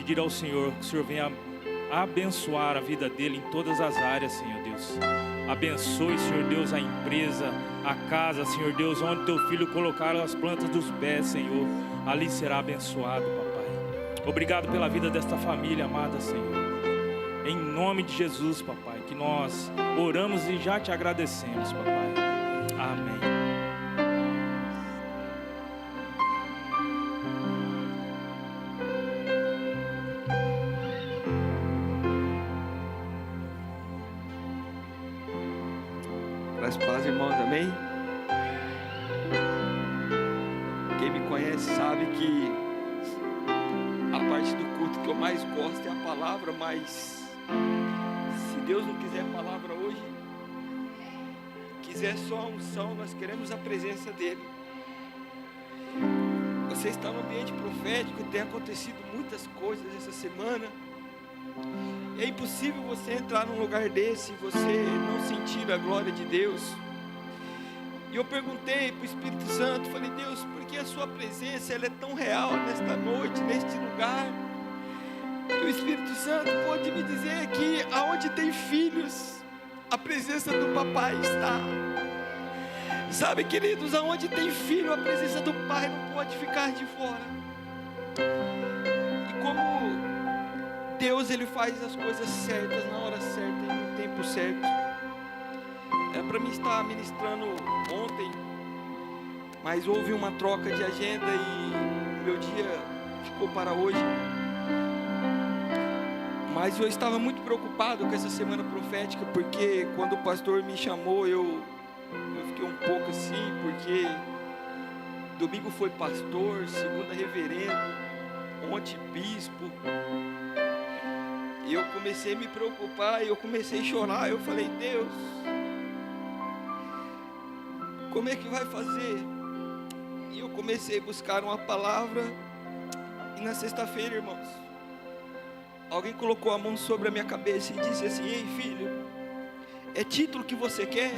pedir ao Senhor que o Senhor venha abençoar a vida dele em todas as áreas, Senhor Deus. Abençoe, Senhor Deus, a empresa, a casa, Senhor Deus, onde teu filho colocar as plantas dos pés, Senhor, ali será abençoado, papai. Obrigado pela vida desta família amada, Senhor. Em nome de Jesus, papai, que nós oramos e já te agradecemos, papai. Amém. Graças a Deus, irmãos, amém? Quem me conhece sabe que a parte do culto que eu mais gosto é a palavra, mas se Deus não quiser a palavra hoje, quiser só a unção, nós queremos a presença dele. Você está no ambiente profético, tem acontecido muitas coisas essa semana. É impossível você entrar num lugar desse e você não sentir a glória de Deus. E eu perguntei para o Espírito Santo, falei: Deus, por que a sua presença ela é tão real nesta noite, neste lugar? E o Espírito Santo pode me dizer que aonde tem filhos, a presença do papai está. Sabe, queridos, aonde tem filho, a presença do pai não pode ficar de fora. E como Deus, ele faz as coisas certas na hora certa e no tempo certo. Era para mim estar ministrando ontem, mas houve uma troca de agenda e meu dia ficou para hoje. Mas eu estava muito preocupado com essa semana profética, porque quando o pastor me chamou, eu fiquei um pouco assim, porque domingo foi pastor, segunda reverendo, ontem bispo. E eu comecei a me preocupar, e eu comecei a chorar. Eu falei: Deus, como é que vai fazer? E eu comecei a buscar uma palavra. E na sexta-feira, irmãos, alguém colocou a mão sobre a minha cabeça e disse assim: ei, filho, é título que você quer?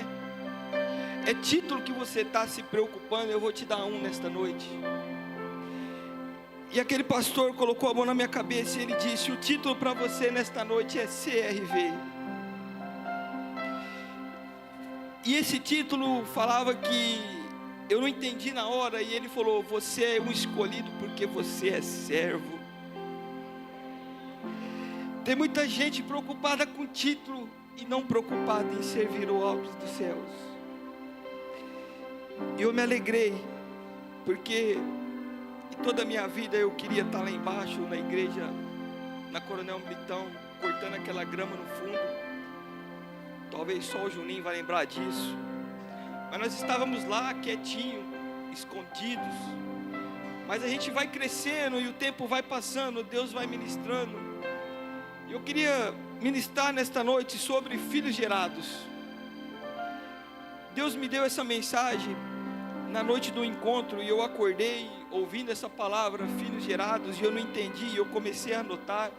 É título que você está se preocupando? Eu vou te dar um nesta noite. E aquele pastor colocou a mão na minha cabeça e ele disse: o título para você nesta noite é CRV. E esse título falava que eu não entendi na hora, e ele falou: você é um escolhido porque você é servo. Tem muita gente preocupada com o título e não preocupada em servir o alto dos céus. E eu me alegrei, porque toda a minha vida eu queria estar lá embaixo na igreja, na Coronel Militão, cortando aquela grama no fundo. Talvez só o Juninho vai lembrar disso. Mas nós estávamos lá quietinho, escondidos. Mas a gente vai crescendo e o tempo vai passando, Deus vai ministrando. Eu queria ministrar nesta noite sobre filhos gerados. Deus me deu essa mensagem na noite do encontro, e eu acordei ouvindo essa palavra, filhos gerados, e eu não entendi, e eu comecei a anotar.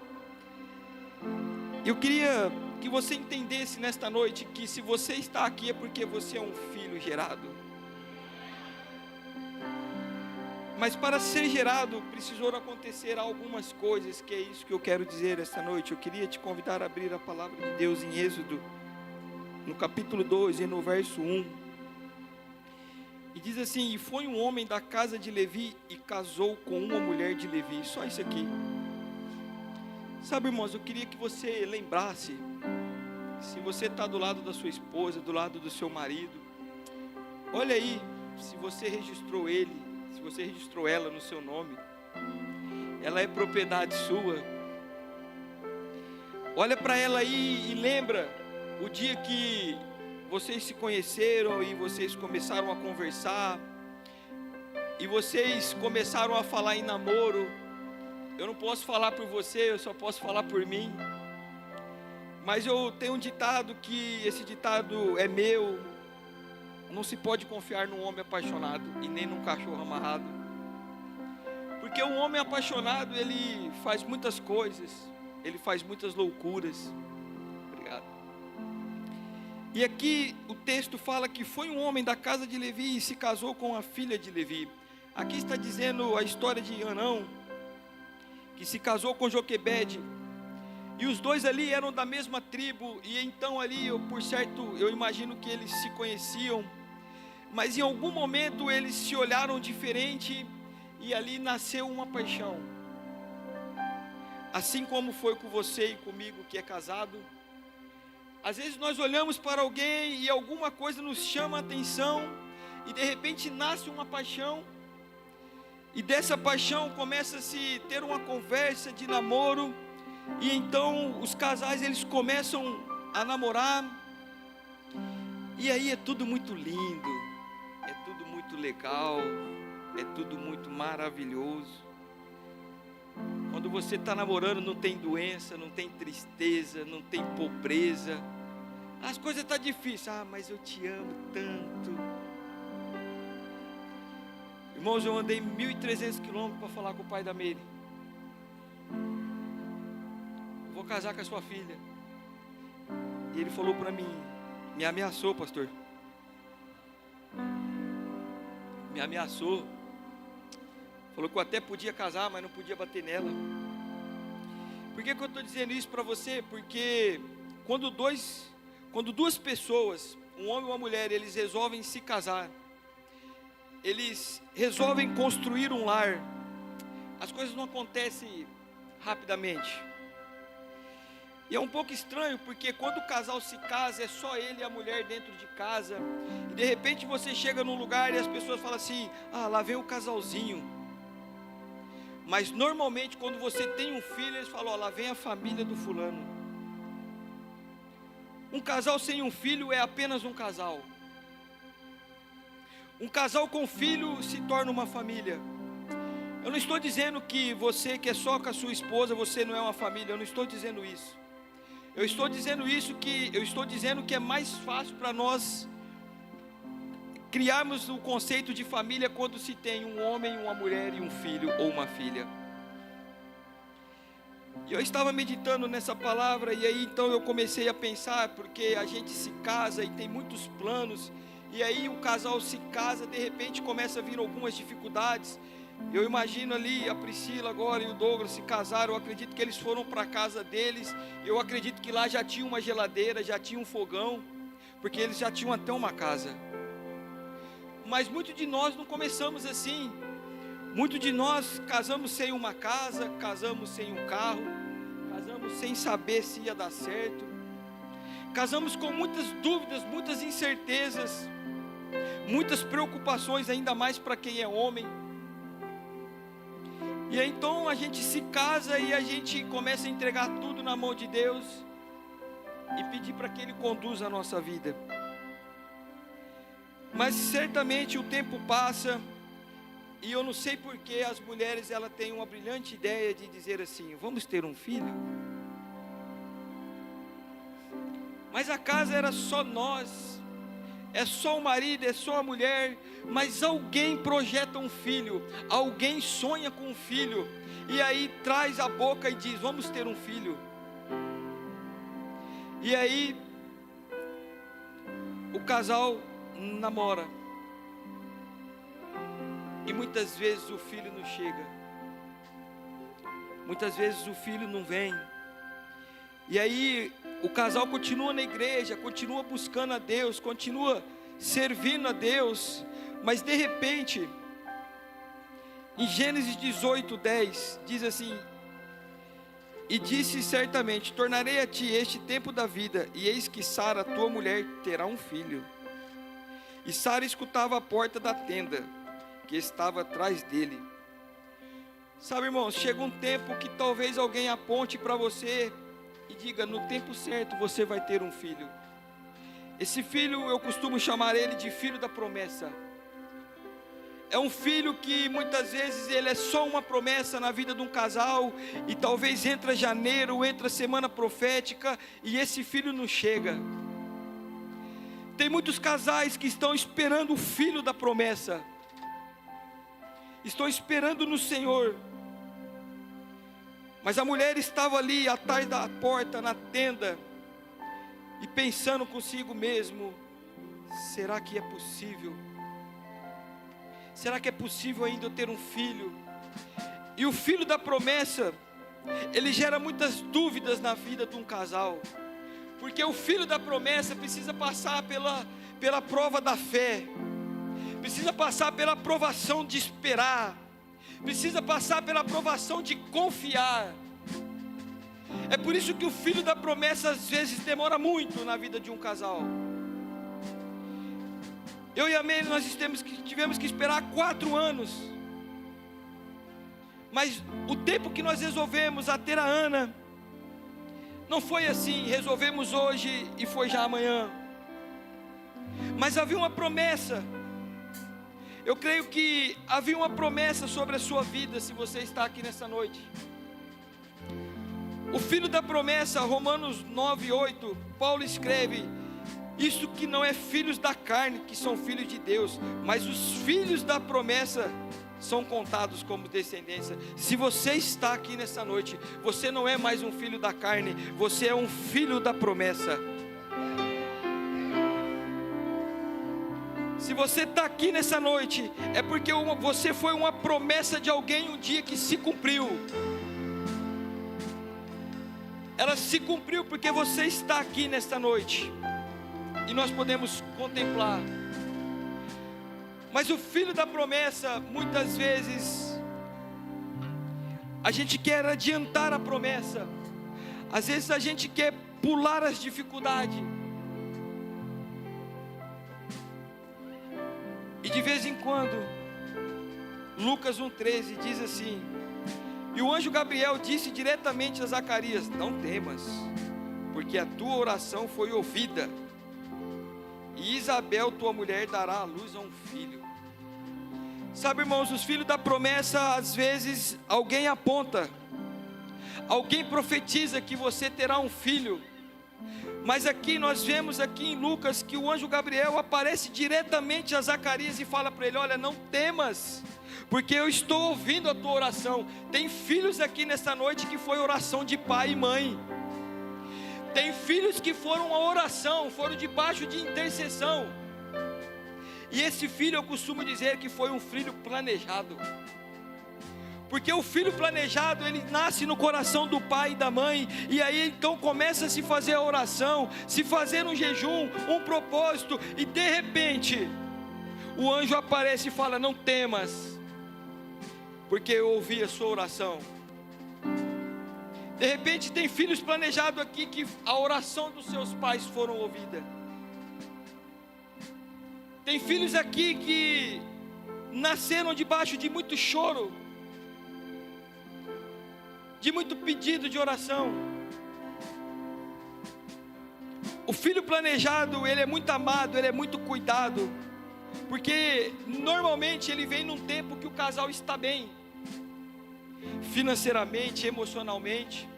Eu queria que você entendesse nesta noite que se você está aqui é porque você é um filho gerado. Mas para ser gerado precisou acontecer algumas coisas, que é isso que eu quero dizer esta noite. Eu queria te convidar a abrir a palavra de Deus em Êxodo, no capítulo 2 e no verso 1. E diz assim: e foi um homem da casa de Levi e casou com uma mulher de Levi. Só isso aqui. Sabe, irmãos, eu queria que você lembrasse, se você está do lado da sua esposa, do lado do seu marido, olha aí, se você registrou ele, se você registrou ela no seu nome, ela é propriedade sua. Olha para ela aí e lembra o dia que vocês se conheceram e vocês começaram a conversar, e vocês começaram a falar em namoro. Eu não posso falar por você, eu só posso falar por mim. Mas eu tenho um ditado, que esse ditado é meu: não se pode confiar num homem apaixonado e nem num cachorro amarrado. Porque um homem apaixonado, ele faz muitas coisas, ele faz muitas loucuras. Obrigado. E aqui o texto fala que foi um homem da casa de Levi e se casou com a filha de Levi. Aqui está dizendo a história de Arão, que se casou com Joquebede, e os dois ali eram da mesma tribo, e então ali, por certo, eu imagino que eles se conheciam, mas em algum momento eles se olharam diferente, e ali nasceu uma paixão. Assim como foi com você e comigo que é casado, às vezes nós olhamos para alguém e alguma coisa nos chama a atenção, e de repente nasce uma paixão, e dessa paixão começa a se ter uma conversa de namoro, e então os casais eles começam a namorar, e aí é tudo muito lindo, é tudo muito legal, é tudo muito maravilhoso. Quando você está namorando, não tem doença, não tem tristeza, não tem pobreza, as coisas estão difíceis, mas eu te amo tanto. Irmãos, eu andei 1.300 quilômetros para falar com o pai da Meire. Vou casar com a sua filha. E ele falou para mim, me ameaçou, pastor. Me ameaçou. Falou que eu até podia casar, mas não podia bater nela. Por que eu estou dizendo isso para você? Porque quando duas pessoas, um homem e uma mulher, eles resolvem se casar, eles resolvem construir um lar, as coisas não acontecem rapidamente. E é um pouco estranho, porque quando o casal se casa, é só ele e a mulher dentro de casa, e de repente você chega num lugar e as pessoas falam assim, lá vem o casalzinho. Mas normalmente quando você tem um filho, eles falam, lá vem a família do fulano. Um casal sem um filho é apenas um casal. Um casal com filho se torna uma família. Eu não estou dizendo que você que é só com a sua esposa, você não é uma família. Eu não estou dizendo isso. Eu estou dizendo que é mais fácil para nós criarmos o conceito de família quando se tem um homem, uma mulher e um filho ou uma filha. E eu estava meditando nessa palavra, e aí então eu comecei a pensar, porque a gente se casa e tem muitos planos, e aí o casal se casa, de repente começa a vir algumas dificuldades. Eu imagino ali a Priscila agora e o Douglas se casaram, eu acredito que eles foram para a casa deles, eu acredito que lá já tinha uma geladeira, já tinha um fogão, porque eles já tinham até uma casa. Mas muitos de nós não começamos assim. Muitos de nós casamos sem uma casa, casamos sem um carro, casamos sem saber se ia dar certo, casamos com muitas dúvidas, muitas incertezas, muitas preocupações, ainda mais para quem é homem. E aí, então a gente se casa e a gente começa a entregar tudo na mão de Deus e pedir para que Ele conduza a nossa vida. Mas certamente o tempo passa, e eu não sei porque as mulheres elas têm uma brilhante ideia de dizer assim, vamos ter um filho? Mas a casa era só nós, é só o marido, é só a mulher, mas alguém projeta um filho, alguém sonha com um filho, e aí traz a boca e diz, vamos ter um filho. E aí o casal namora, e muitas vezes o filho não chega, muitas vezes o filho não vem, e aí o casal continua na igreja, continua buscando a Deus, continua servindo a Deus, mas de repente, em Gênesis 18:10, diz assim, e disse certamente, tornarei a ti este tempo da vida, e eis que Sara, tua mulher, terá um filho. E Sara escutava a porta da tenda, que estava atrás dele. Sabe, irmãos, chega um tempo que talvez alguém aponte para você e diga, no tempo certo você vai ter um filho. Esse filho, eu costumo chamar ele de filho da promessa. É um filho que muitas vezes ele é só uma promessa na vida de um casal, e talvez entra janeiro, entra semana profética, e esse filho não chega. Tem muitos casais que estão esperando o filho da promessa, estão esperando no Senhor, mas a mulher estava ali atrás da porta, na tenda, e pensando consigo mesmo, será que é possível? Será que é possível ainda eu ter um filho? E o filho da promessa, ele gera muitas dúvidas na vida de um casal, porque o filho da promessa precisa passar pela prova da fé, precisa passar pela provação de esperar, precisa passar pela provação de confiar. É por isso que o filho da promessa às vezes demora muito na vida de um casal. Eu e a Meire, nós tivemos que esperar 4 anos. Mas o tempo que nós resolvemos a ter a Ana, não foi assim, resolvemos hoje e foi já amanhã. Mas havia uma promessa. Eu creio que havia uma promessa sobre a sua vida, se você está aqui nessa noite. O filho da promessa, Romanos 9:8, Paulo escreve: isso que não é filhos da carne, que são filhos de Deus, mas os filhos da promessa são contados como descendência. Se você está aqui nessa noite, você não é mais um filho da carne, você é um filho da promessa. Se você está aqui nessa noite, é porque você foi uma promessa de alguém um dia que se cumpriu. Ela se cumpriu porque você está aqui nesta noite, e nós podemos contemplar. Mas o filho da promessa, muitas vezes, a gente quer adiantar a promessa, às vezes a gente quer pular as dificuldades, e de vez em quando, Lucas 1,13 diz assim: e o anjo Gabriel disse diretamente a Zacarias: não temas, porque a tua oração foi ouvida, e Isabel, tua mulher, dará à luz a um filho. Sabe, irmãos, os filhos da promessa, às vezes, alguém aponta, alguém profetiza que você terá um filho. Mas aqui nós vemos aqui em Lucas que o anjo Gabriel aparece diretamente a Zacarias e fala para ele: olha, não temas, porque eu estou ouvindo a tua oração. Tem filhos aqui nessa noite que foi oração de pai e mãe. Tem filhos que foram uma oração, foram debaixo de intercessão. E esse filho, eu costumo dizer que foi um filho planejado. Porque o filho planejado, ele nasce no coração do pai e da mãe. E aí então começa a se fazer a oração, se fazer um jejum, um propósito. E de repente, o anjo aparece e fala: não temas, porque eu ouvi a sua oração. De repente tem filhos planejados aqui que a oração dos seus pais foram ouvidas. Tem filhos aqui que nasceram debaixo de muito choro, de muito pedido de oração. O filho planejado, ele é muito amado, ele é muito cuidado, porque normalmente ele vem num tempo que o casal está bem, financeiramente, emocionalmente.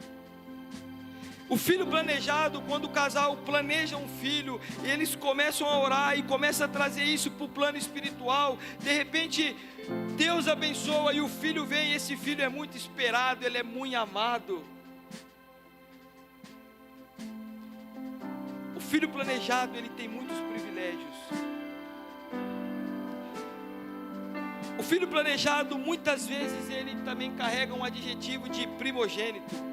O filho planejado, quando o casal planeja um filho, e eles começam a orar e começam a trazer isso para o plano espiritual, de repente Deus abençoa e o filho vem, e esse filho é muito esperado, ele é muito amado. O filho planejado, ele tem muitos privilégios. O filho planejado, muitas vezes, ele também carrega um adjetivo de primogênito.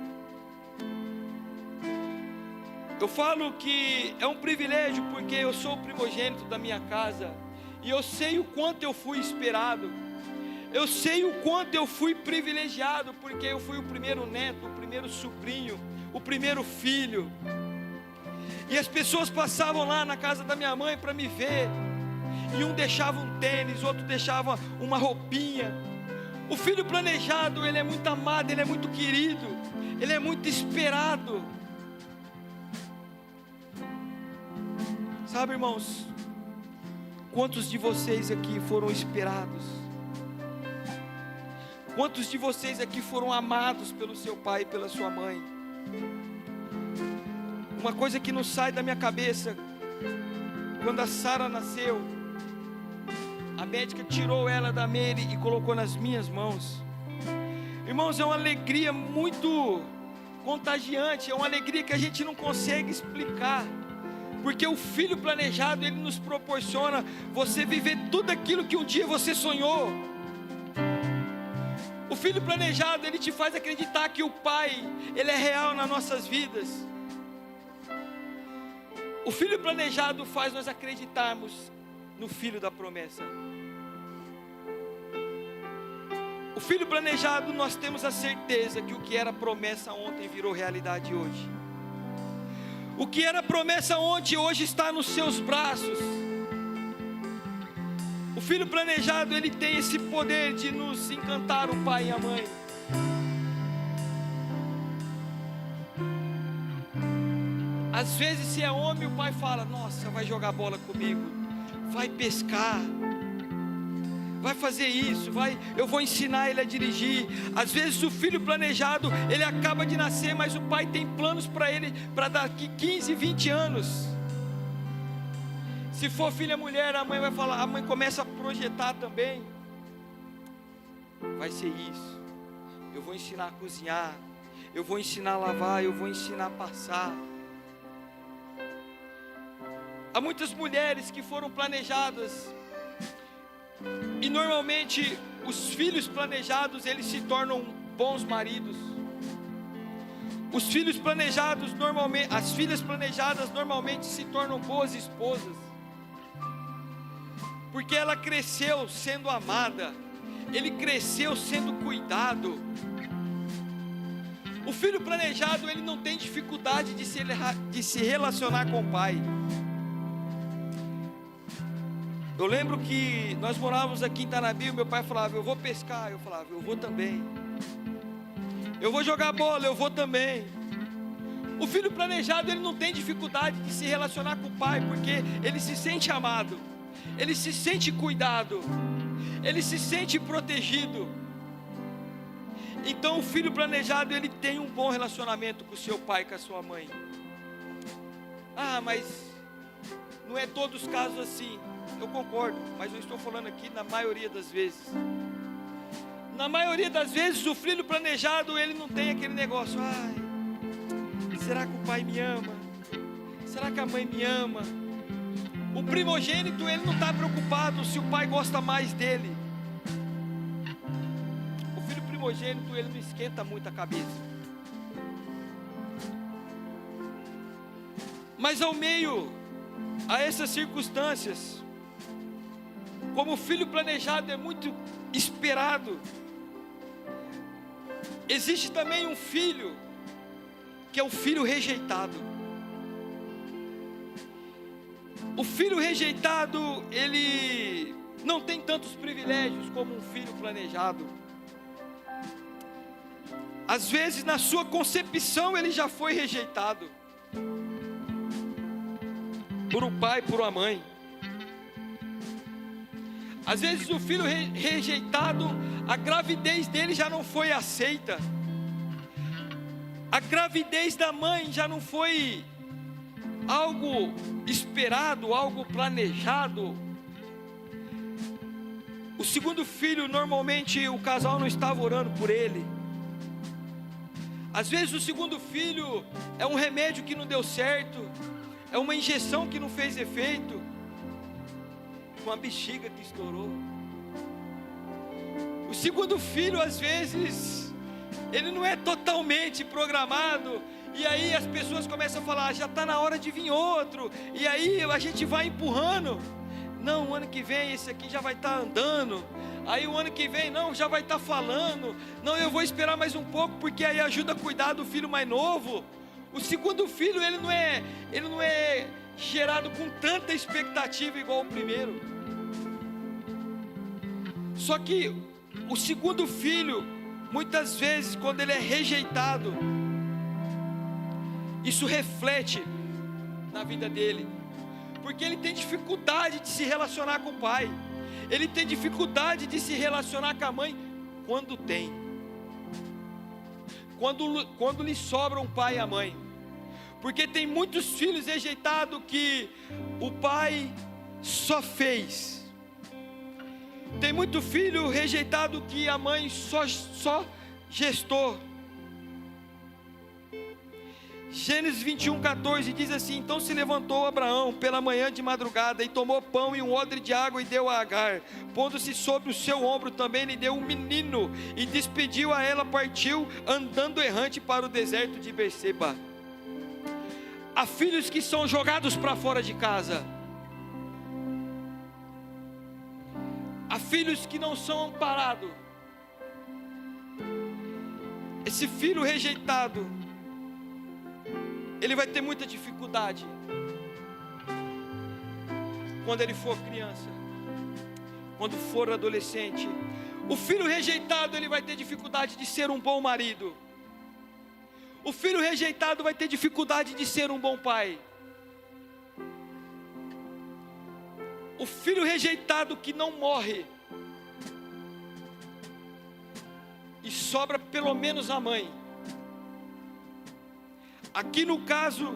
Eu falo que é um privilégio porque eu sou o primogênito da minha casa, e eu sei o quanto eu fui esperado, eu sei o quanto eu fui privilegiado, porque eu fui o primeiro neto, o primeiro sobrinho, o primeiro filho. E as pessoas passavam lá na casa da minha mãe para me ver, e um deixava um tênis, outro deixava uma roupinha. O filho planejado, ele é muito amado, ele é muito querido, ele é muito esperado. Sabe, irmãos, quantos de vocês aqui foram esperados? Quantos de vocês aqui foram amados pelo seu pai e pela sua mãe? Uma coisa que não sai da minha cabeça: quando a Sara nasceu, a médica tirou ela da Meire e colocou nas minhas mãos. Irmãos, é uma alegria muito contagiante, é uma alegria que a gente não consegue explicar. Porque o filho planejado, ele nos proporciona você viver tudo aquilo que um dia você sonhou. O filho planejado, ele te faz acreditar que o Pai, ele é real nas nossas vidas. O filho planejado faz nós acreditarmos no filho da promessa. O filho planejado, nós temos a certeza que o que era promessa ontem virou realidade hoje. O que era promessa ontem, hoje está nos seus braços. O filho planejado, ele tem esse poder de nos encantar, o pai e a mãe. Às vezes, se é homem, o pai fala: nossa, vai jogar bola comigo, vai pescar, vai fazer isso, eu vou ensinar ele a dirigir. Às vezes o filho planejado, ele acaba de nascer, mas o pai tem planos para ele, para daqui 15, 20 anos. Se for filha mulher, a mãe vai falar, a mãe começa a projetar também. Vai ser isso, eu vou ensinar a cozinhar, eu vou ensinar a lavar, eu vou ensinar a passar. Há muitas mulheres que foram planejadas, e normalmente os filhos planejados, eles se tornam bons maridos. Os filhos planejados normalmente, as filhas planejadas normalmente se tornam boas esposas, porque ela cresceu sendo amada, ele cresceu sendo cuidado. O filho planejado, ele não tem dificuldade de se relacionar com o pai. Eu lembro que nós morávamos aqui em Tanabi, meu pai falava: eu vou pescar, eu falava: eu vou também. Eu vou jogar bola, eu vou também. O filho planejado, ele não tem dificuldade de se relacionar com o pai, porque ele se sente amado, ele se sente cuidado, ele se sente protegido. Então o filho planejado, ele tem um bom relacionamento com o seu pai, com a sua mãe. Ah, mas não é todos os casos assim. Eu concordo, mas eu estou falando aqui na maioria das vezes. Na maioria das vezes o filho planejado, ele não tem aquele negócio: ai, será que o pai me ama? Será que a mãe me ama? O primogênito, ele não está preocupado se o pai gosta mais dele. O filho primogênito, ele não esquenta muito a cabeça. Mas ao meio a essas circunstâncias, como o filho planejado é muito esperado, existe também um filho, que é o filho rejeitado. O filho rejeitado, ele não tem tantos privilégios como um filho planejado. Às vezes, na sua concepção, ele já foi rejeitado por um pai, por uma mãe. Às vezes o filho rejeitado, a gravidez dele já não foi aceita. A gravidez da mãe já não foi algo esperado, algo planejado. O segundo filho, normalmente o casal não estava orando por ele. Às vezes o segundo filho é um remédio que não deu certo, é uma injeção que não fez efeito, uma bexiga que estourou. O segundo filho, às vezes, ele não é totalmente programado, e aí as pessoas começam a falar: já está na hora de vir outro, e aí a gente vai empurrando. Não, o ano que vem esse aqui já vai estar andando. Aí o ano que vem, não, já vai estar falando. Não, eu vou esperar mais um pouco, porque aí ajuda a cuidar do filho mais novo. O segundo filho, ele não é gerado com tanta expectativa igual o primeiro. Só que o segundo filho, muitas vezes, quando ele é rejeitado, isso reflete na vida dele, porque ele tem dificuldade de se relacionar com o pai, ele tem dificuldade de se relacionar com a mãe, quando tem, quando lhe sobra um pai e a mãe. Porque tem muitos filhos rejeitados que o pai só fez. Tem muito filho rejeitado que a mãe só gestou. Gênesis 21:14 diz assim: então se levantou Abraão pela manhã de madrugada, e tomou pão e um odre de água, e deu a Agar, pondo-se sobre o seu ombro, também lhe deu um menino, e despediu a ela, partiu, andando errante para o deserto de Berseba. Há filhos que são jogados para fora de casa, há filhos que não são amparados. Esse filho rejeitado, ele vai ter muita dificuldade quando ele for criança, quando for adolescente. O filho rejeitado, ele vai ter dificuldade de ser um bom marido. O filho rejeitado vai ter dificuldade de ser um bom pai. O filho rejeitado que não morre e sobra pelo menos a mãe. Aqui no caso,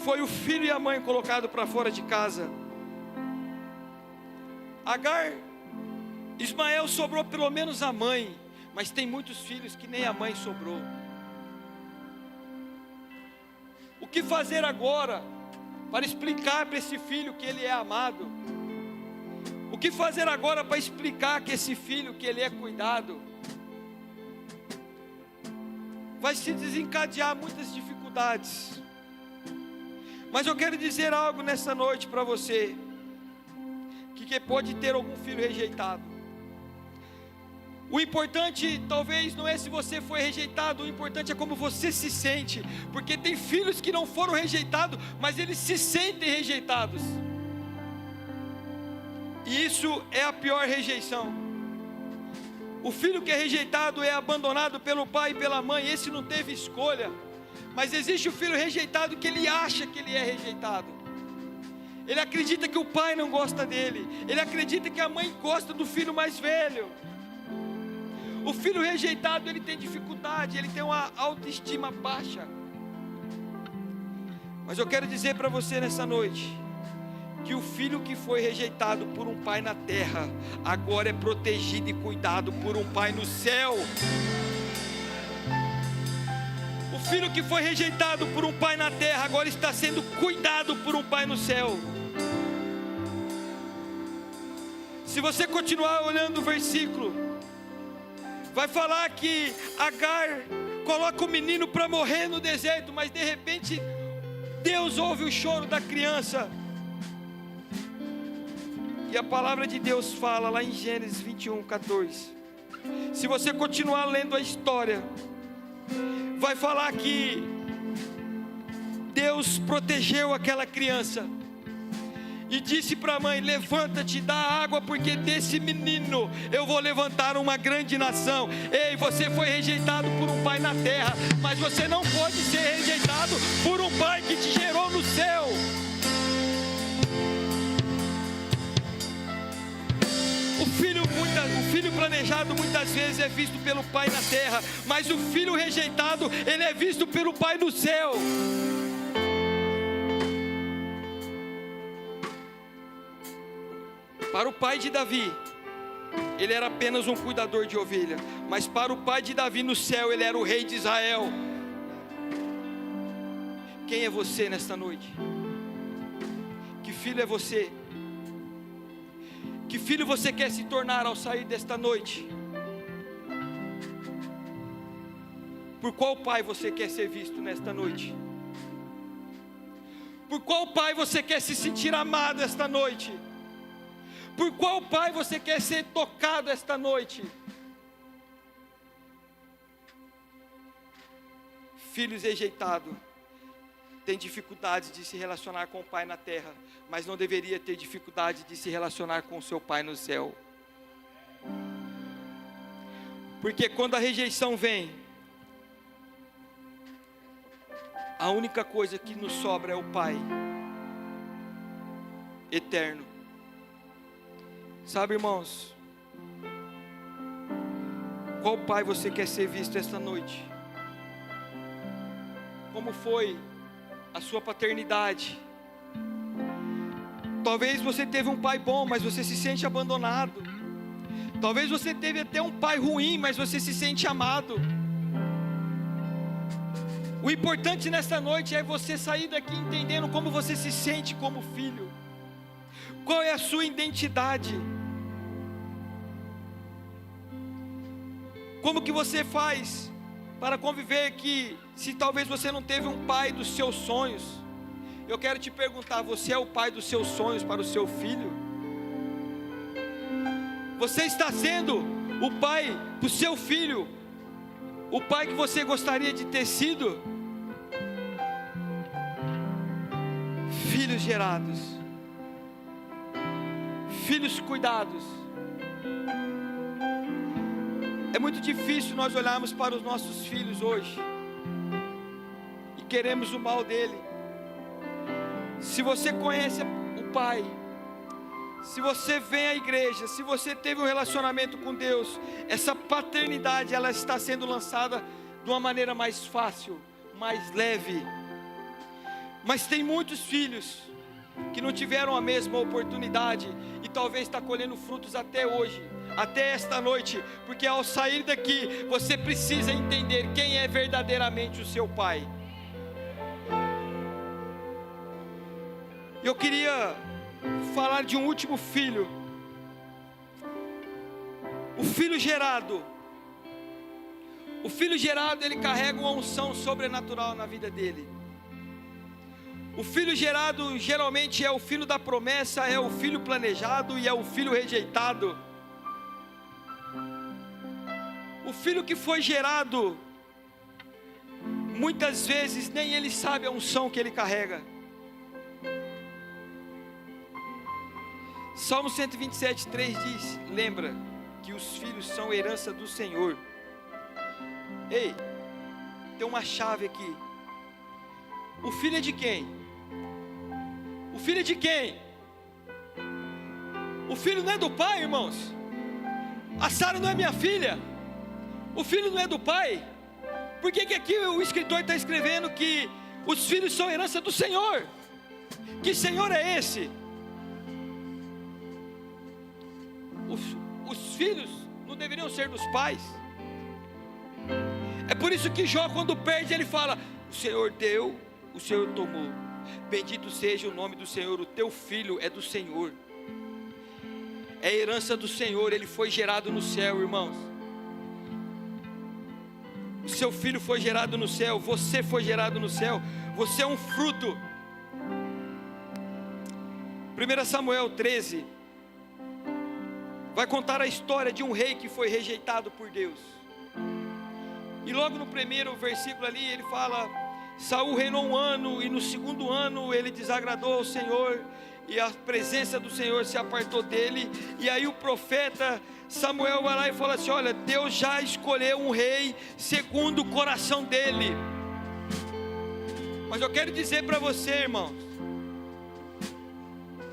foi o filho e a mãe colocado para fora de casa. Agar, Ismael sobrou pelo menos a mãe, mas tem muitos filhos que nem a mãe sobrou. O que fazer agora para explicar para esse filho que ele é amado? O que fazer agora para explicar que esse filho que ele é cuidado? Vai se desencadear muitas dificuldades. Mas eu quero dizer algo nessa noite para você, que pode ter algum filho rejeitado. O importante talvez não é se você foi rejeitado, o importante é como você se sente, porque tem filhos que não foram rejeitados, mas eles se sentem rejeitados, e isso é a pior rejeição. O filho que é rejeitado é abandonado pelo pai e pela mãe, esse não teve escolha. Mas existe o filho rejeitado que ele acha que ele é rejeitado. Ele acredita que o pai não gosta dele, ele acredita que a mãe gosta do filho mais velho. O filho rejeitado, ele tem dificuldade, ele tem uma autoestima baixa. Mas eu quero dizer para você nessa noite, que o filho que foi rejeitado por um pai na terra, agora é protegido e cuidado por um pai no céu. O filho que foi rejeitado por um pai na terra, agora está sendo cuidado por um pai no céu. Se você continuar olhando o versículo, vai falar que Agar coloca o menino para morrer no deserto, mas de repente Deus ouve o choro da criança. E a palavra de Deus fala lá em Gênesis 21:14. Se você continuar lendo a história, vai falar que Deus protegeu aquela criança e disse para a mãe: levanta-te, dá água, porque desse menino eu vou levantar uma grande nação. Ei, você foi rejeitado por um pai na terra, mas você não pode ser rejeitado por um pai que te gerou no céu. O filho planejado muitas vezes é visto pelo pai na terra, mas o filho rejeitado, ele é visto pelo pai no céu. Para o pai de Davi, ele era apenas um cuidador de ovelha, mas para o pai de Davi no céu, ele era o rei de Israel. Quem é você nesta noite? Que filho é você? Que filho você quer se tornar ao sair desta noite? Por qual pai você quer ser visto nesta noite? Por qual pai você quer se sentir amado esta noite? Por qual pai você quer ser tocado esta noite? Filhos rejeitados tem dificuldade de se relacionar com o pai na terra, mas não deveria ter dificuldade de se relacionar com o seu pai no céu. Porque quando a rejeição vem, a única coisa que nos sobra é o pai eterno. Sabe, irmãos, qual pai você quer ser visto esta noite? Como foi a sua paternidade? Talvez você teve um pai bom, mas você se sente abandonado. Talvez você teve até um pai ruim, mas você se sente amado. O importante nesta noite é você sair daqui entendendo como você se sente como filho. Qual é a sua identidade? Como que você faz para conviver que, se talvez você não teve um pai dos seus sonhos, eu quero te perguntar, você é o pai dos seus sonhos para o seu filho? Você está sendo o pai do seu filho, o pai que você gostaria de ter sido? Filhos gerados, filhos cuidados. É muito difícil nós olharmos para os nossos filhos hoje e queremos o mal dele. Se você conhece o Pai, se você vem à igreja, se você teve um relacionamento com Deus, essa paternidade ela está sendo lançada de uma maneira mais fácil, mais leve. Mas tem muitos filhos que não tiveram a mesma oportunidade e talvez está colhendo frutos até hoje, até esta noite, porque ao sair daqui você precisa entender quem é verdadeiramente o seu pai. Eu queria falar de um último filho, o filho gerado. O filho gerado, ele carrega uma unção sobrenatural na vida dele. O filho gerado geralmente é o filho da promessa, é o filho planejado e é o filho rejeitado. O filho que foi gerado, muitas vezes nem ele sabe a unção que ele carrega. Salmo 127:3 diz: lembra que os filhos são herança do Senhor. Ei, tem uma chave aqui. O filho é de quem? O filho é de quem? O filho não é do pai, irmãos. A Sara não é minha filha. O filho não é do pai. Por que aqui o escritor está escrevendo que os filhos são herança do Senhor? Que Senhor é esse? Os filhos não deveriam ser dos pais. É por isso que Jó, quando perde, ele fala: o Senhor deu, o Senhor tomou. Bendito seja o nome do Senhor. O teu filho é do Senhor, é herança do Senhor. Ele foi gerado no céu, irmãos. O seu filho foi gerado no céu. Você foi gerado no céu. Você é um fruto. 1 Samuel 13 vai contar a história de um rei que foi rejeitado por Deus. E logo no primeiro versículo ali ele fala: Saul reinou 1 ano, e no 2º ano ele desagradou ao Senhor, e a presença do Senhor se apartou dele. E aí o profeta Samuel vai lá e fala assim: olha, Deus já escolheu um rei segundo o coração dele. Mas eu quero dizer para você, irmão,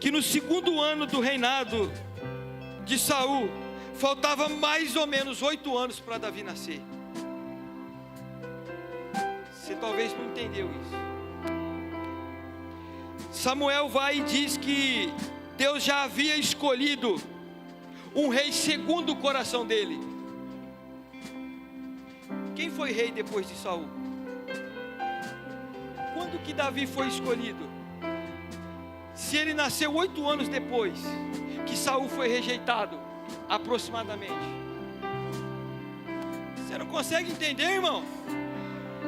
que no 2º ano do reinado de Saul, faltava mais ou menos 8 anos para Davi nascer. Você talvez não entendeu isso. Samuel vai e diz que Deus já havia escolhido um rei segundo o coração dele. Quem foi rei depois de Saul? Quando que Davi foi escolhido? Se ele nasceu 8 anos depois que Saul foi rejeitado, aproximadamente. Você não consegue entender, irmão?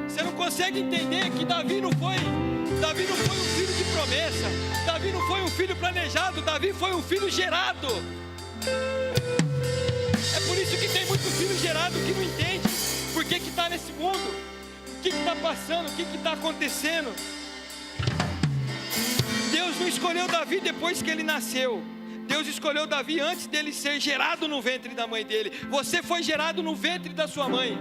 Você não consegue entender que Davi não foi um filho de promessa. Davi não foi um filho planejado. Davi foi um filho gerado. É por isso que tem muito filho gerado que não entende por que está nesse mundo, o que está passando, o que está acontecendo. Deus não escolheu Davi depois que ele nasceu. Deus escolheu Davi antes dele ser gerado no ventre da mãe dele. Você foi gerado no ventre da sua mãe.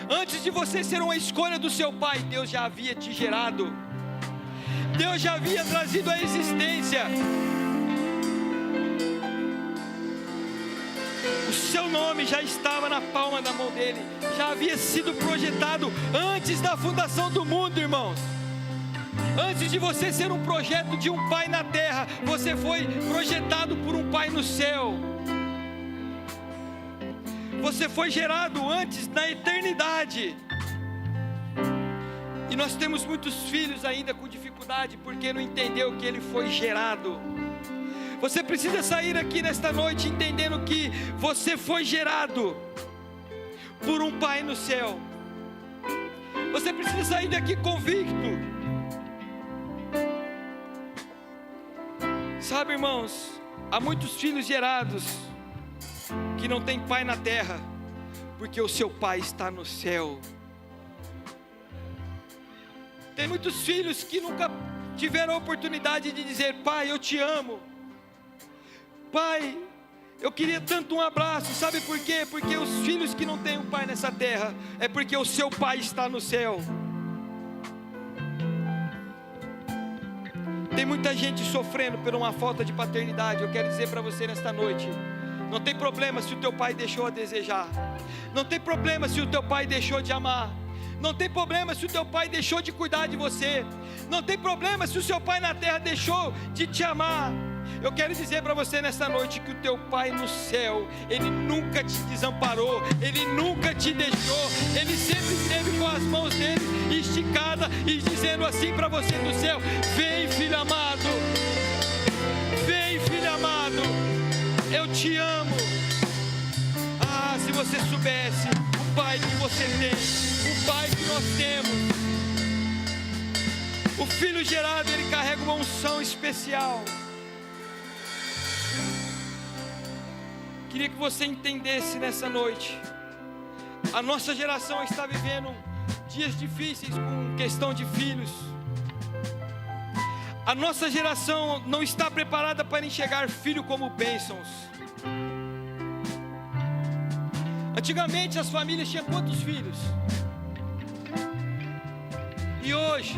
Antes de você ser uma escolha do seu pai, Deus já havia te gerado. Deus já havia trazido a existência. O seu nome já estava na palma da mão dele. Já havia sido projetado antes da fundação do mundo, irmãos. Antes de você ser um projeto de um pai na terra, você foi projetado por um pai no céu. Você foi gerado antes, na eternidade. E nós temos muitos filhos ainda com dificuldade, porque não entendeu que ele foi gerado. Você precisa sair aqui nesta noite entendendo que você foi gerado por um Pai no céu. Você precisa sair daqui convicto. Sabe, irmãos, há muitos filhos gerados que não têm pai na terra, porque o seu pai está no céu. Tem muitos filhos que nunca tiveram a oportunidade de dizer: pai, eu te amo. Pai, eu queria tanto um abraço. Sabe por quê? Porque os filhos que não têm um pai nessa terra, é porque o seu pai está no céu. Tem muita gente sofrendo por uma falta de paternidade. Eu quero dizer para você nesta noite: não tem problema se o teu pai deixou a desejar. Não tem problema se o teu pai deixou de amar. Não tem problema se o teu pai deixou de cuidar de você. Não tem problema se o seu pai na terra deixou de te amar. Eu quero dizer para você nesta noite que o teu pai no céu, ele nunca te desamparou, ele nunca te deixou. Ele sempre esteve com as mãos dele esticadas e dizendo assim para você do céu: vem, filho amado, vem, filho amado, eu te amo. Ah, se você soubesse o pai que você tem, o pai que nós temos. O filho gerado, ele carrega uma unção especial. Queria que você entendesse nessa noite: a nossa geração está vivendo dias difíceis com questão de filhos. A nossa geração não está preparada para enxergar filho como bênçãos. Antigamente as famílias tinham quantos filhos? E hoje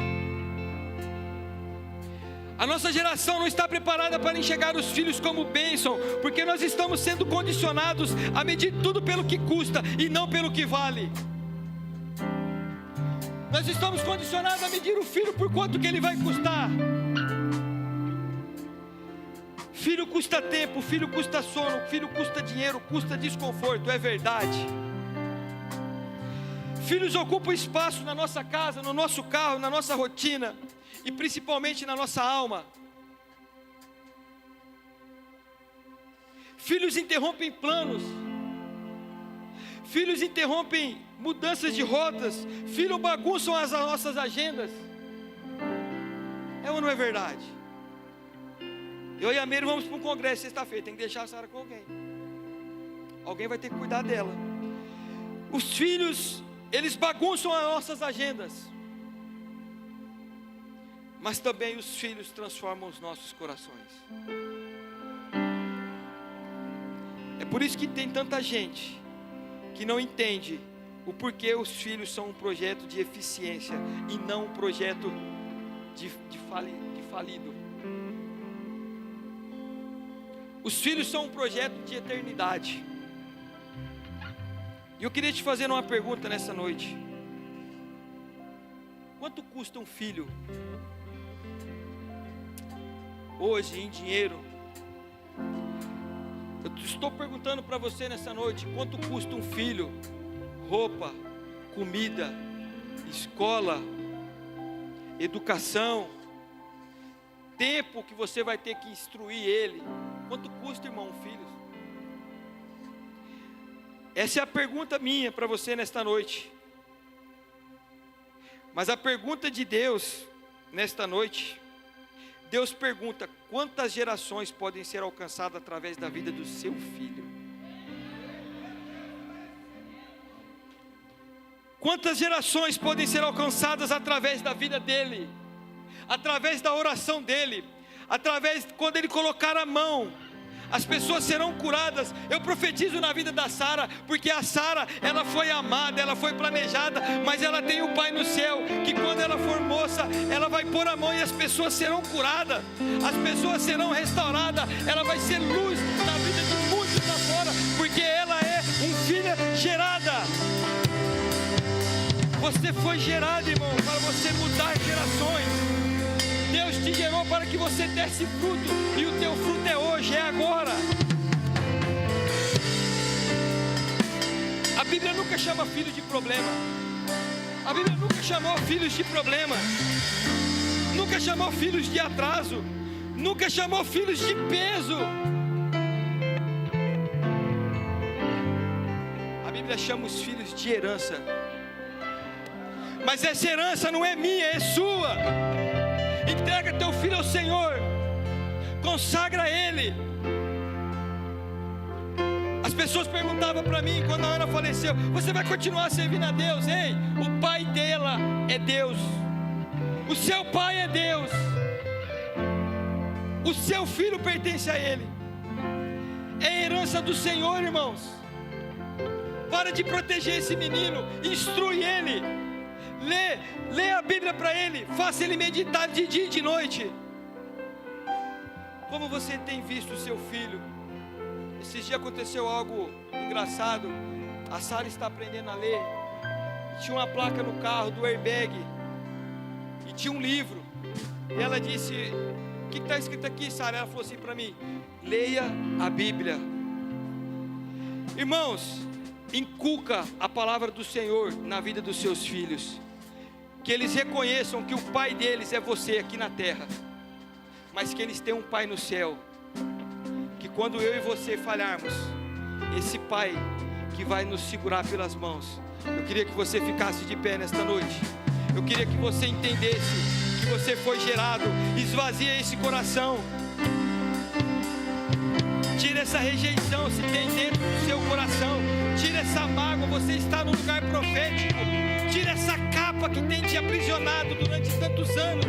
a nossa geração não está preparada para enxergar os filhos como bênção, porque nós estamos sendo condicionados a medir tudo pelo que custa e não pelo que vale. Nós estamos condicionados a medir o filho por quanto que ele vai custar. Filho custa tempo, filho custa sono, filho custa dinheiro, custa desconforto, é verdade. Filhos ocupam espaço na nossa casa, no nosso carro, na nossa rotina e principalmente na nossa alma. Filhos interrompem planos. Filhos interrompem mudanças de rotas. Filhos bagunçam as nossas agendas. É ou não é verdade? Eu e a Meire vamos para um congresso sexta-feira. Tem que deixar a Sara com alguém. Alguém vai ter que cuidar dela. Os filhos, eles bagunçam as nossas agendas. Mas também os filhos transformam os nossos corações. É por isso que tem tanta gente que não entende o porquê os filhos são um projeto de eficiência e não um projeto de falido. Os filhos são um projeto de eternidade. E eu queria te fazer uma pergunta nessa noite: quanto custa um filho? Hoje, em dinheiro. Eu estou perguntando para você nessa noite: quanto custa um filho? Roupa, comida, escola, educação, tempo que você vai ter que instruir ele. Quanto custa, irmão, um filho? Essa é a pergunta minha para você nesta noite. Mas a pergunta de Deus nesta noite, Deus pergunta: quantas gerações podem ser alcançadas através da vida do seu filho? Quantas gerações podem ser alcançadas através da vida dele? Através da oração dele? Através, quando ele colocar a mão, as pessoas serão curadas. Eu profetizo na vida da Sara, porque a Sara, ela foi amada, ela foi planejada, mas ela tem o Pai no céu, que quando ela for moça, ela vai pôr a mão e as pessoas serão curadas, as pessoas serão restauradas, ela vai ser luz na vida de muitos lá fora, porque ela é um filha gerada. Você foi gerado, irmão, para você mudar gerações. Deus te gerou para que você desse fruto, e o teu fruto é hoje, é agora. A Bíblia nunca chama filho de problema. A Bíblia nunca chamou filhos de problema, nunca chamou filhos de atraso, nunca chamou filhos de peso. A Bíblia chama os filhos de herança. Mas essa herança não é minha, é sua. Entrega teu filho ao Senhor, consagra Ele. As pessoas perguntavam para mim quando a Ana faleceu: você vai continuar servindo a Deus? Ei, o pai dela é Deus, o seu pai é Deus, o seu filho pertence a Ele, é herança do Senhor, irmãos. Para de proteger esse menino, instrui ele, lê a Bíblia para ele, faça ele meditar de dia e de noite. Como você tem visto o seu filho? Esses dias aconteceu algo engraçado. A Sara está aprendendo a ler, e tinha uma placa no carro do airbag, e tinha um livro, e ela disse: o que está escrito aqui, Sara? Ela falou assim para mim: leia a Bíblia. Irmãos, inculca a palavra do Senhor na vida dos seus filhos, que eles reconheçam que o pai deles é você aqui na terra, mas que eles têm um pai no céu, que quando eu e você falharmos, esse pai que vai nos segurar pelas mãos. Eu queria que você ficasse de pé nesta noite. Eu queria que você entendesse que você foi gerado. Esvazia esse coração, tira essa rejeição se tem dentro do seu coração, tira essa mágoa. Você está no lugar profético. Tira essa capa que tem te aprisionado durante tantos anos.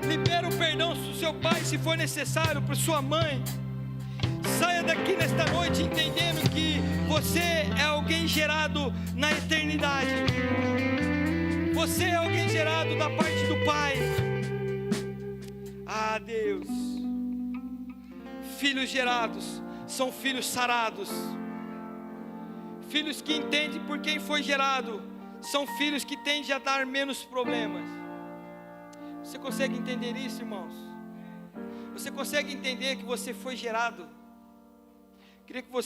Libera o perdão do seu pai, se for necessário, para sua mãe. Saia daqui nesta noite entendendo que você é alguém gerado na eternidade. Você é alguém gerado da parte do Pai. Ah, Deus. Filhos gerados são filhos sarados. Filhos que entendem por quem foi gerado são filhos que tendem a dar menos problemas. Você consegue entender isso, irmãos? Você consegue entender que você foi gerado? Queria que você